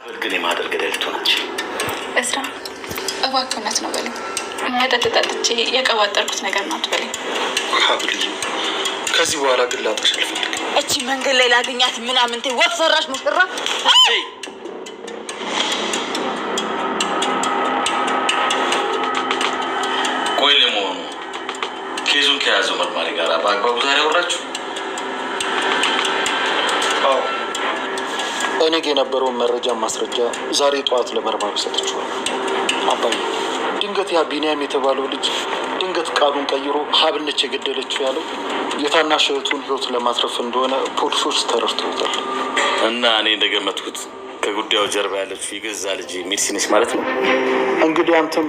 ግን የማደርግ ደልቶ ናቸው። እስራ እባክህ እውነት ነው በለኝ። መጠጥ ጠጥቼ የቀባጠርኩት ነገር ነው አትበለኝ። ሀብልዬ ከዚህ በኋላ ግን ላጣሽ አልፈልግም። እቺ መንገድ ላይ ላገኛት ምናምን ወፍ ሰራሽ ሙሽራ። ቆይ ለመሆኑ ኬዙን ከያዘው መርማሪ ጋር በአግባቡ ዛሬ አወራችሁ? አዎ እኔ ጋ የነበረውን መረጃ ማስረጃ ዛሬ ጠዋት ለመርማሪ ሰጥቼዋለሁ። አባዬ ድንገት ያ ቢኒያም የተባለው ልጅ ድንገት ቃሉን ቀይሮ ሀብነች የገደለችው ያለው የታናሽ እህቱን ህይወት ለማትረፍ እንደሆነ ፖሊሶች ተረድተውታል። እና እኔ እንደገመትኩት ከጉዳዩ ጀርባ ያለችው የገዛ ልጅ ሜርሲ ነች ማለት ነው። እንግዲህ አንተም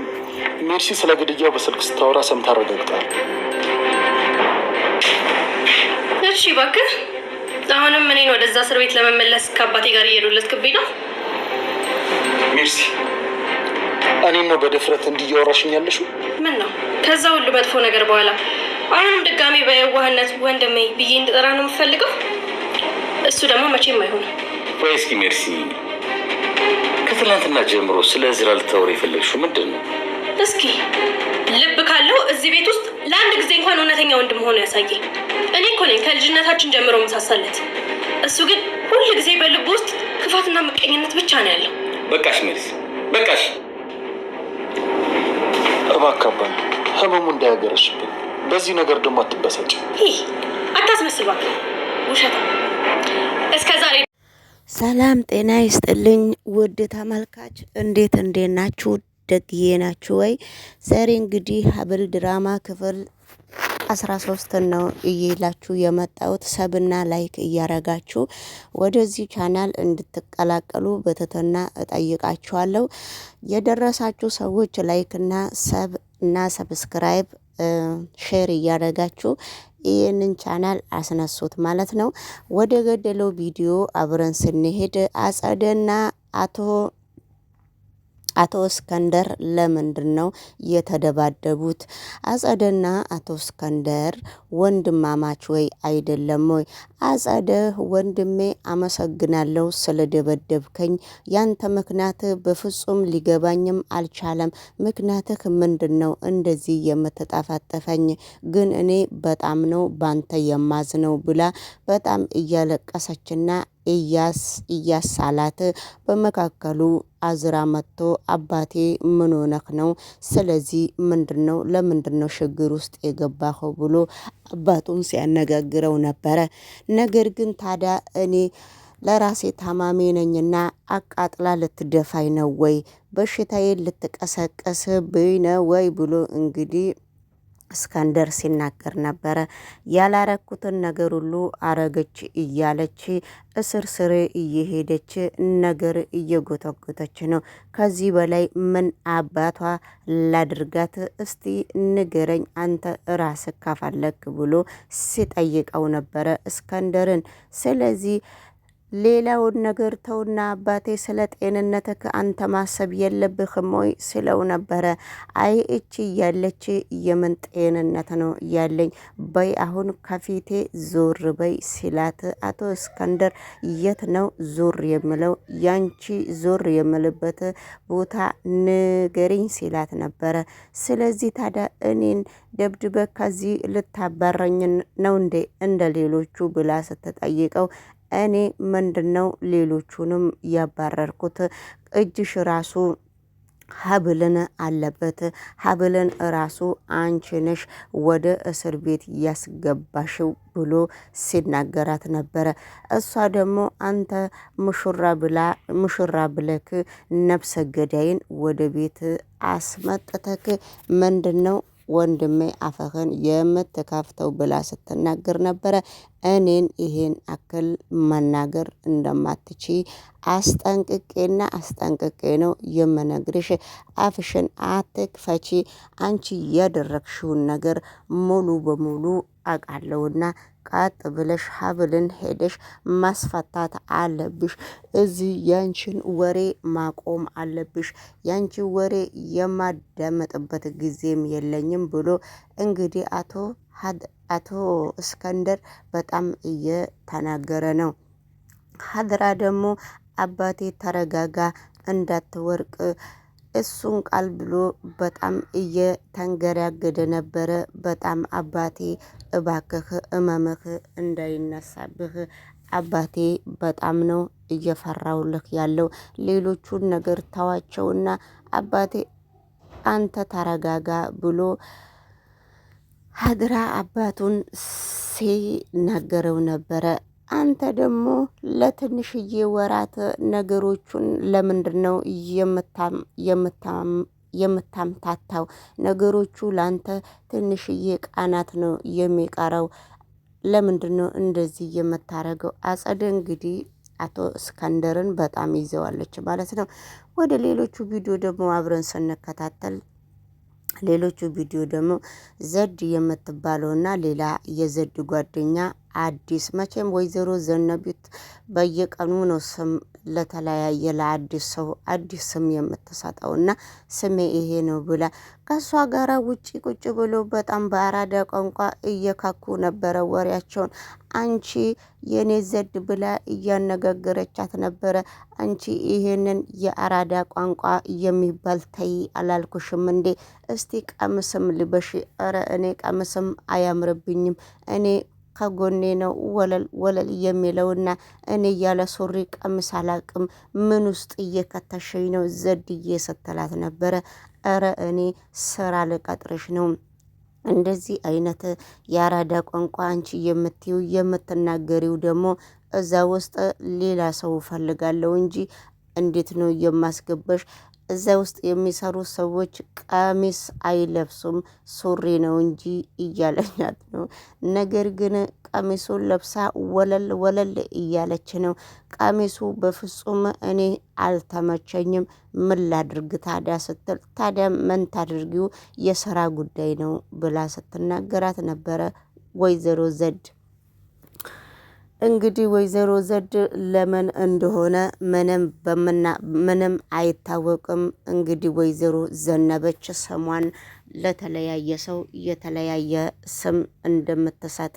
ሜርሲ ስለ ግድያው በስልክ ስታወራ ሰምታ አረጋግጣል። እሺ እባክህ አሁንም እኔን ወደዛ እስር ቤት ለመመለስ ከአባቴ ጋር እየሄዱለትክብኝ ነው። ሜርሲ እኔን ነው በድፍረት እንዲያወራሽኝ ያለሽው? ምን ነው ከዛ ሁሉ መጥፎ ነገር በኋላ አሁንም ድጋሜ በየዋህነት ወንድሜ ብዬ እንድጠራ ነው የምፈልገው? እሱ ደግሞ መቼም አይሆንም። ወይ እስኪ ሜርሲ ከትላንትና ጀምሮ ስለ እዝራ ልታወሪ የፈለግሽው ምንድን ነው? እስኪ ልብ ካለው እዚህ ቤት ውስጥ ለአንድ ጊዜ እንኳን እውነተኛ ወንድም ሆኖ ያሳየ። እኔ እኮ ነኝ ከልጅነታችን ጀምሮ መሳሳለት። እሱ ግን ሁል ጊዜ በልብ ውስጥ ክፋትና ምቀኝነት ብቻ ነው ያለው። በቃሽ ሜርሲ በቃሽ። እባክህ አባዬ ህመሙ እንዳያገረሽብን። በዚህ ነገር ደግሞ አትበሳጭ። አታስመስል እባክህ ውሸት። እስከ ዛሬ ሰላም ጤና ይስጥልኝ ውድ ተመልካች፣ እንዴት ናችሁ? ደግዬ ናችሁ ወይ? ዛሬ እንግዲህ ሀብል ድራማ ክፍል 13 ነው እየላችሁ የመጣሁት። ሰብና ላይክ እያረጋችሁ ወደዚህ ቻናል እንድትቀላቀሉ በትህትና እጠይቃችኋለሁ። የደረሳችሁ ሰዎች ላይክና ሰብ እና ሰብስክራይብ ሼር እያረጋችሁ ይህንን ቻናል አስነሱት ማለት ነው። ወደ ገደለው ቪዲዮ አብረን ስንሄድ አጸደና አቶ እስከንደር ለምንድን ነው የተደባደቡት? አጸደና አቶ እስከንደር ወንድማማች ወይ አይደለም ወይ? አጸደ ወንድሜ አመሰግናለሁ ስለደበደብከኝ። ያንተ ምክንያት በፍጹም ሊገባኝም አልቻለም። ምክንያትህ ምንድን ነው እንደዚህ የምትጠፈጥፈኝ? ግን እኔ በጣም ነው ባንተ የማዝነው ብላ በጣም እያለቀሰችና እያሳላት በመካከሉ አዝራ መጥቶ አባቴ ምን ሆነህ ነው? ስለዚህ ምንድነው ለምንድነው ችግር ውስጥ የገባኸው ብሎ አባቱን ሲያነጋግረው ነበረ። ነገር ግን ታዲያ እኔ ለራሴ ታማሚ ነኝና አቃጥላ ልትደፋኝ ነው ወይ? በሽታዬን ልትቀሰቀስብኝ ነው ወይ ብሎ እንግዲህ እስከንደር ሲናገር ነበረ። ያላረኩትን ነገር ሁሉ አረገች እያለች እስር ስር እየሄደች ነገር እየጎተጎተች ነው። ከዚህ በላይ ምን አባቷ ላድርጋት? እስቲ ንገረኝ አንተ ራስህ ካፈለክ ብሎ ሲጠይቀው ነበረ እስከንደርን። ስለዚህ ሌላውን ነገር ተውና አባቴ ስለ ጤንነትህ አንተ ማሰብ የለብህም ወይ ስለው ነበረ። አይ እቺ ያለች የምን ጤንነት ነው ያለኝ? በይ አሁን ከፊቴ ዞር በይ ሲላት፣ አቶ እስከንደር የት ነው ዞር የምለው? ያንቺ ዞር የምልበት ቦታ ንገሪኝ ሲላት ነበረ። ስለዚህ ታዲያ እኔን ደብድበ ከዚህ ልታባረኝ ነው እንዴ እንደ ሌሎቹ ብላ ስትጠይቀው፣ እኔ ምንድነው ሌሎቹንም ያባረርኩት? እጅሽ ራሱ ሀብልን አለበት። ሀብልን ራሱ አንቺ ነሽ ወደ እስር ቤት ያስገባሽው ብሎ ሲናገራት ነበረ። እሷ ደግሞ አንተ ሙሽራ ብለክ ነፍሰ ገዳይን ወደ ቤት አስመጥተክ ምንድነው ወንድሜ አፈህን የምትካፍተው ብላ ስትናገር ነበረ። እኔን ይሄን አክል መናገር እንደማትቺ አስጠንቅቄ ነው የምነግርሽ። አፍሽን አትክፈቺ። አንቺ ያደረግሽውን ነገር ሙሉ በሙሉ አውቃለሁና ቀጥ ብለሽ ሀብልን ሄደሽ ማስፈታት አለብሽ። እዚህ ያንቺን ወሬ ማቆም አለብሽ። ያንቺ ወሬ የማዳመጥበት ጊዜም የለኝም ብሎ እንግዲህ አቶ እስከንደር በጣም እየተናገረ ነው። ሀድራ ደግሞ አባቴ ተረጋጋ እንዳትወርቅ እሱን ቃል ብሎ በጣም እየተንገራገደ ነበረ። በጣም አባቴ እባክህ እመምህ እንዳይነሳብህ አባቴ በጣም ነው እየፈራውልህ ያለው። ሌሎቹን ነገር ተዋቸውና አባቴ አንተ ተረጋጋ ብሎ ሀድራ አባቱን ሲናገረው ነበረ። አንተ ደግሞ ለትንሽዬ ወራት ነገሮቹን ለምንድን ነው የምታምታታው? ነገሮቹ ላንተ ትንሽዬ ቃናት ነው የሚቀረው። ለምንድን ነው እንደዚህ የምታረገው? አጸደ እንግዲህ አቶ እስከንደርን በጣም ይዘዋለች ማለት ነው። ወደ ሌሎቹ ቪዲዮ ደግሞ አብረን ስንከታተል ሌሎቹ ቪዲዮ ደግሞ ዘድ የምትባለውና ሌላ የዘድ ጓደኛ አዲስ መቼም ወይዘሮ ዘነቢት በየቀኑ ነው ስም ለተለያየ ለአዲስ ሰው አዲስ ስም የምትሰጠውና ስሜ ይሄ ነው ብላ ከሷ ጋራ ውጪ ቁጭ ብሎ በጣም በአራዳ ቋንቋ እየካኩ ነበረ ወሬያቸውን። አንቺ የኔ ዘድ ብላ እያነጋገረቻት ነበረ። አንቺ ይሄንን የአራዳ ቋንቋ የሚባል ተይ አላልኩሽም እንዴ? እስቲ ቀምስም ልበሽ። ኧረ እኔ ቀምስም አያምርብኝም። እኔ ከጎኔ ነው ወለል ወለል የሚለውና እኔ ያለ ሱሪ ቀምስ አላቅም። ምን ውስጥ እየከተሸኝ ነው ዘድዬ ስትላት ነበረ። ኧረ እኔ ስራ ልቀጥርሽ ነው። እንደዚህ አይነት የአራዳ ቋንቋ አንቺ የምትይው የምትናገሪው ደግሞ እዛ ውስጥ ሌላ ሰው ፈልጋለሁ እንጂ እንዴት ነው የማስገባሽ? እዛ ውስጥ የሚሰሩ ሰዎች ቀሚስ አይለብሱም ሱሪ ነው እንጂ እያለኛት ነው። ነገር ግን ቀሚሱን ለብሳ ወለል ወለል እያለች ነው። ቀሚሱ በፍጹም እኔ አልተመቸኝም። ምን ላድርግ ታዲያ ስትል፣ ታዲያ ምን ታድርጊው የስራ ጉዳይ ነው ብላ ስትናገራት ነበረ ወይዘሮ ዘድ። እንግዲህ ወይዘሮ ዘድ ለምን እንደሆነ ምንም አይታወቅም። እንግዲህ ወይዘሮ ዘነበች ስሟን ለተለያየ ሰው የተለያየ ስም እንደምትሰጥ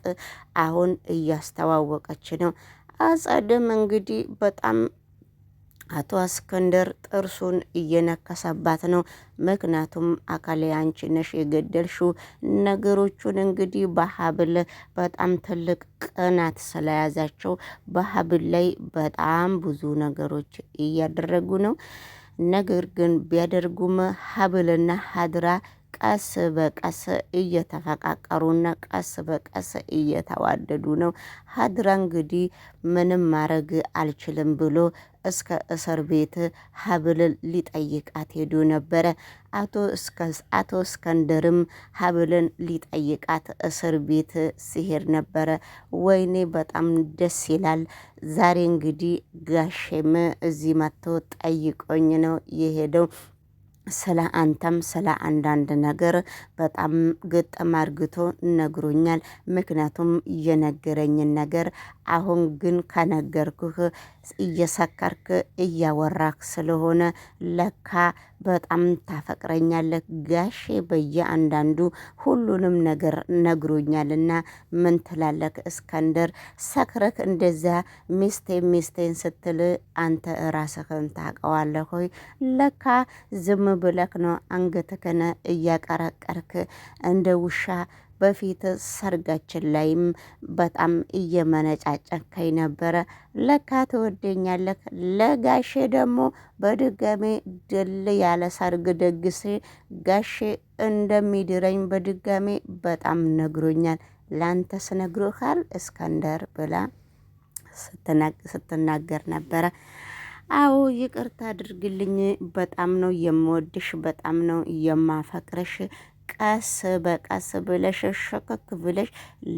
አሁን እያስተዋወቀች ነው። አጸድም እንግዲህ በጣም አቶ እስክንድር ጥርሱን እየነከሰባት ነው። ምክንያቱም አካሌ አንቺ ነሽ የገደልሽው። ነገሮቹን እንግዲህ በሀብል በጣም ትልቅ ቅናት ስለያዛቸው በሀብል ላይ በጣም ብዙ ነገሮች እያደረጉ ነው። ነገር ግን ቢያደርጉም ሀብልና ሀድራ ቀስ በቀስ እየተፈቃቀሩና ቀስ በቀስ እየተዋደዱ ነው። ሀድራ እንግዲህ ምንም ማድረግ አልችልም ብሎ እስከ እስር ቤት ሀብል ሊጠይቃት ሄዶ ነበረ። አቶ እስከንድርም ሀብልን ሊጠይቃት እስር ቤት ሲሄድ ነበረ። ወይኔ በጣም ደስ ይላል። ዛሬ እንግዲህ ጋሼም እዚህ መጥቶ ጠይቆኝ ነው የሄደው። ስለ አንተም ስለ አንዳንድ ነገር በጣም ግጥም አርግቶ ነግሮኛል። ምክንያቱም የነገረኝን ነገር አሁን ግን ከነገርኩህ እየሰከርክ እያወራክ ስለሆነ ለካ በጣም ታፈቅረኛለህ። ጋሼ በየአንዳንዱ ሁሉንም ነገር ነግሮኛልና ምን ትላለህ እስከንደር? ሰክረክ እንደዛ ሚስቴን ስትል አንተ ራስህን ታውቀዋለህ ሆይ? ለካ ዝም ብለክ ነው አንገትህን እያቀረቀርክ እንደ ውሻ። በፊት ሰርጋችን ላይም በጣም እየመነጫጨከኝ ነበረ። ለካ ትወደኛለህ። ለጋሼ ደግሞ በድጋሜ ድል ያለ ሰርግ ደግሴ ጋሼ እንደሚድረኝ በድጋሜ በጣም ነግሮኛል። ላንተስ ነግሮሃል እስከንደር ብላ ስትናገር ነበረ። አዎ ይቅርታ አድርግልኝ። በጣም ነው የምወድሽ፣ በጣም ነው የማፈቅረሽ። ቀስ በቀስ ብለሽ ሸከክ ብለሽ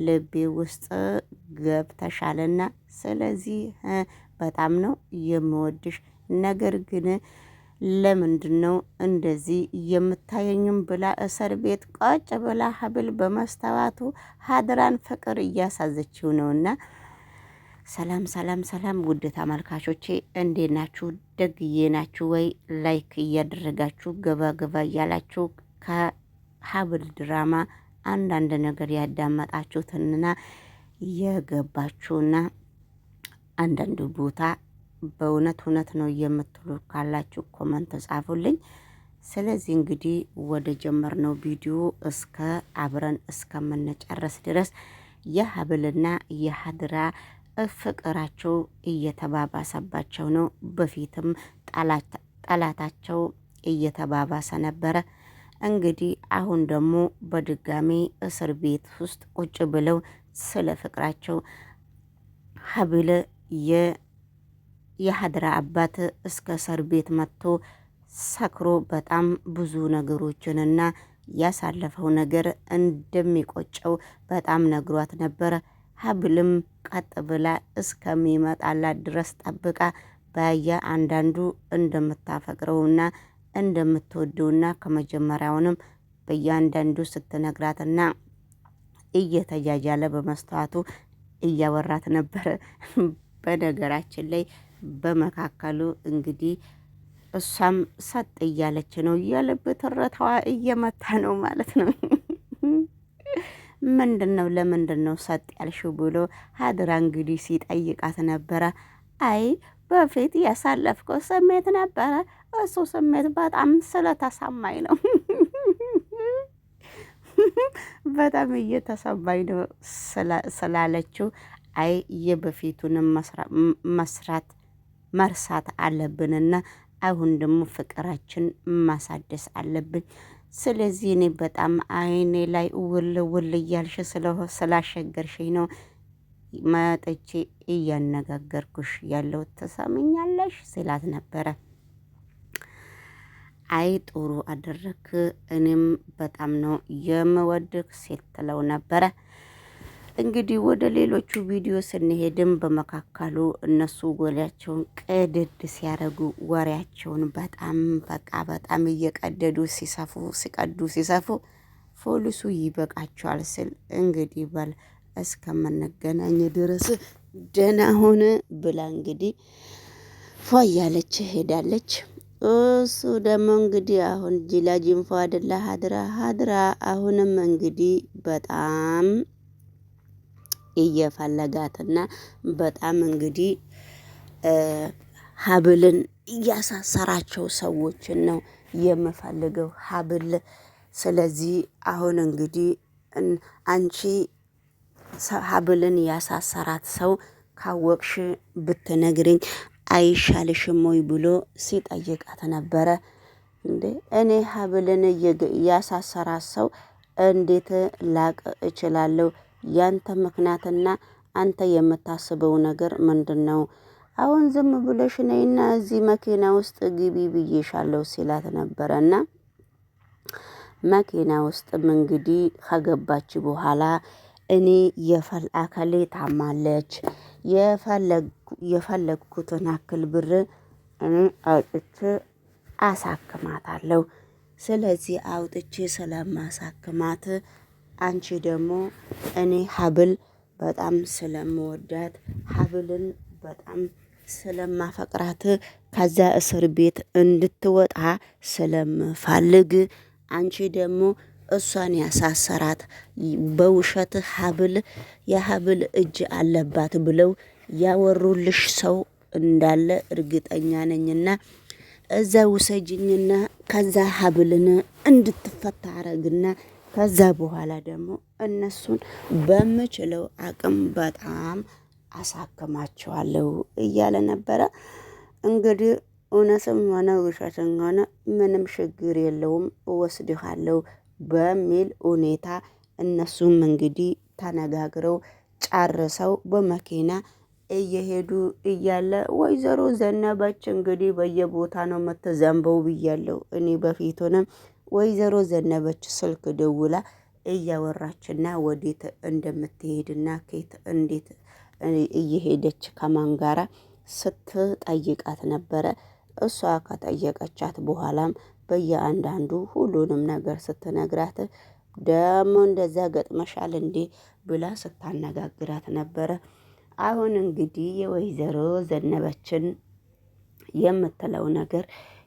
ልቤ ውስጥ ገብተሻልና ስለዚህ በጣም ነው የምወድሽ። ነገር ግን ለምንድን ነው እንደዚህ የምታየኝም ብላ እስር ቤት ቋጭ ብላ ሀብል በመስተዋቱ ሀድራን ፍቅር እያሳዘችው ነውና። ሰላም ሰላም ሰላም ውድ ተመልካቾቼ እንዴት ናችሁ? ደግዬ ናችሁ ወይ? ላይክ እያደረጋችሁ ገባ ገባ እያላችሁ ከሀብል ድራማ አንዳንድ ነገር ያዳመጣችሁትንና የገባችሁና አንዳንድ ቦታ በእውነት እውነት ነው የምትሉ ካላችሁ ኮመንት ጻፉልኝ። ስለዚህ እንግዲህ ወደ ጀመርነው ቪዲዮ እስከ አብረን እስከምንጨርስ ድረስ የሀብልና የሀድራ ፍቅራቸው እየተባባሰባቸው ነው። በፊትም ጠላታቸው እየተባባሰ ነበረ። እንግዲህ አሁን ደግሞ በድጋሚ እስር ቤት ውስጥ ቁጭ ብለው ስለ ፍቅራቸው ሀብል የሀድራ አባት እስከ እስር ቤት መጥቶ ሰክሮ በጣም ብዙ ነገሮችንና ያሳለፈው ነገር እንደሚቆጨው በጣም ነግሯት ነበረ። ሀብልም ቀጥ ብላ እስከሚመጣላት ድረስ ጠብቃ በያ አንዳንዱ እንደምታፈቅረውና እንደምትወደውና ከመጀመሪያውንም በእያንዳንዱ ስትነግራትና እየተጃጃለ በመስተዋቱ እያወራት ነበረ። በነገራችን ላይ በመካከሉ እንግዲህ እሷም ሰጥ እያለች ነው፣ የልብ ትርታዋ እየመታ ነው ማለት ነው። ምንድነው ለምንድነው ሰጥ ያልሽው ብሎ ሀድራ እንግዲህ ሲጠይቃት ነበረ። አይ በፊት ያሳለፍከው ስሜት ነበረ፣ እሱ ስሜት በጣም ስለተሰማኝ ነው። በጣም እየተሰማኝ ነው ስላለችው አይ የበፊቱንም መርሳት አለብንና አሁን ደግሞ ፍቅራችን ማሳደስ አለብን። ስለዚህ እኔ በጣም አይኔ ላይ ውል እያልሽ ስላሸገርሽኝ ነው መጥቼ እያነጋገርኩሽ ያለው ትሰምኛለሽ ሲላት ነበረ። አይ ጥሩ አደረክ፣ እኔም በጣም ነው የምወድክ ሲል ትለው ነበረ። እንግዲህ ወደ ሌሎቹ ቪዲዮ ስንሄድም በመካከሉ እነሱ ወሬያቸውን ቅድድ ሲያደርጉ ወሬያቸውን በጣም እየቀደዱ ሲሰፉ ፖሊሱ ይበቃቸዋል ስል እንግዲህ በል እስከምንገናኝ ድረስ ደህና ሆነ ብላ እንግዲህ ፏ እያለች ሄዳለች። እሱ ደግሞ እንግዲህ አሁን ጅላጅንፎ አይደለ ሀድራ አሁንም እንግዲህ በጣም እየፈለጋትና በጣም እንግዲህ ሀብልን እያሳሰራቸው ሰዎችን ነው የምፈልገው ሀብል። ስለዚህ አሁን እንግዲህ አንቺ ሀብልን ያሳሰራት ሰው ካወቅሽ ብትነግርኝ አይሻልሽም ወይ ብሎ ሲጠይቃት ነበረ። እንዴ እኔ ሀብልን ያሳሰራት ሰው እንዴት ላቅ እችላለሁ? ያንተ ምክንያትና አንተ የምታስበው ነገር ምንድነው? አሁን ዝም ብለሽ ነይና እዚህ መኪና ውስጥ ግቢ ብዬሻለሁ ሲላት ነበረና መኪና ውስጥም እንግዲህ ከገባች በኋላ እኔ አካሌ ታማለች፣ የፈለግኩትን አክል ብር እኔ አውጥቼ አሳክማታለሁ። ስለዚህ አውጥቼ ስለማሳክማት አንቺ ደግሞ እኔ ሀብል በጣም ስለምወዳት ሀብልን በጣም ስለማፈቅራት ከዛ እስር ቤት እንድትወጣ ስለምፈልግ አንቺ ደግሞ እሷን ያሳሰራት በውሸት የሀብል እጅ አለባት ብለው ያወሩልሽ ሰው እንዳለ እርግጠኛ ነኝና እዛ ውሰጅኝና ከዛ ሀብልን እንድትፈታ አረግና ከዛ በኋላ ደግሞ እነሱን በምችለው አቅም በጣም አሳክማቸዋለሁ እያለ ነበረ። እንግዲህ እውነትም ሆነ ውሸትም ሆነ ምንም ችግር የለውም እወስድሃለሁ በሚል ሁኔታ እነሱም እንግዲህ ተነጋግረው ጨርሰው በመኪና እየሄዱ እያለ ወይዘሮ ዘነበች እንግዲህ በየቦታ ነው የምትዘንበው ብያለሁ እኔ በፊቱንም ወይዘሮ ዘነበች ስልክ ደውላ እያወራችና ወዴት እንደምትሄድና ከየት እንዴት እየሄደች ከማን ጋራ ስትጠይቃት ነበረ። እሷ ከጠየቀቻት በኋላም በየአንዳንዱ ሁሉንም ነገር ስትነግራት ደሞ እንደዛ ገጥመሻል እንዴ ብላ ስታነጋግራት ነበረ። አሁን እንግዲህ የወይዘሮ ዘነበችን የምትለው ነገር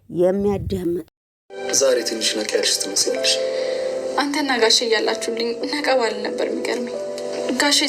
የሚያዳምጥ ዛሬ ትንሽ ነቃ ያልሽ ትመስያለሽ። አንተና ጋሼ እያላችሁልኝ ነቃ ባል ነበር የሚገርመኝ ጋሼ